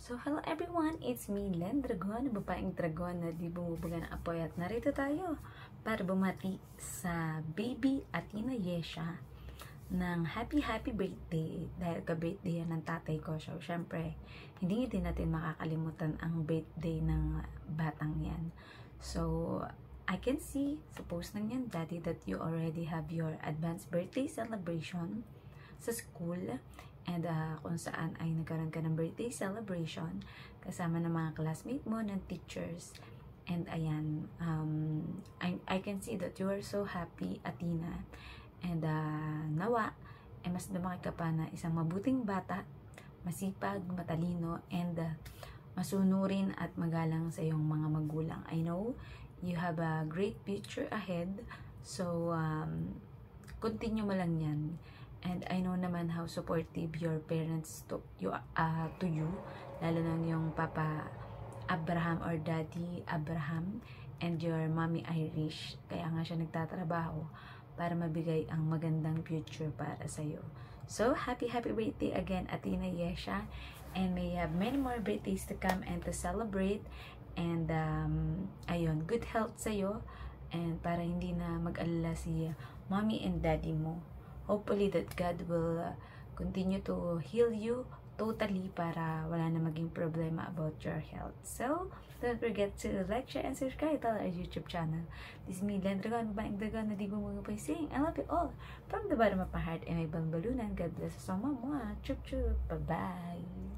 So, hello everyone! It's me, Len Dragon, babaeng dragon na di bumubuga ng apoy, at narito tayo para bumati sa baby Athena Yesha ng happy birthday dahil ka-birthday yan ng tatay ko. So, syempre, hindi din natin makakalimutan ang birthday ng batang yan. So, I can see sa post ng yan, Daddy, that you already have your advanced birthday celebration sa school. And kung saan ay nagkaroon ka ng birthday celebration kasama ng mga classmate mo, ng teachers. And ayan, I can see that you are so happy, Athena. And nawa, mas lumaki ka pa na isang mabuting bata, masipag, matalino, and masunurin at magalang sa iyong mga magulang. I know you have a great future ahead. So, continue mo lang yan. And I know naman how supportive your parents to you, lalo na yung Papa Abraham or Daddy Abraham and your Mommy Irish. Kaya nga siya nagtatrabaho para mabigay ang magandang future para sa'yo. So, happy birthday again, Athena Yesha. And may have many more birthdays to come and to celebrate. And, ayun, good health sa'yo. And para hindi na mag-alala si Mommy and Daddy mo. Hopefully that God will continue to heal you totally para wala na maging problema about your health. So, don't forget to like, share, and subscribe to our YouTube channel. This is me, Len Dragon, babaeng dragon na di bumugapay, saying I love you all from the bottom of my heart and my balbalunan. God bless us all, mama. Chup chup. Bye-bye.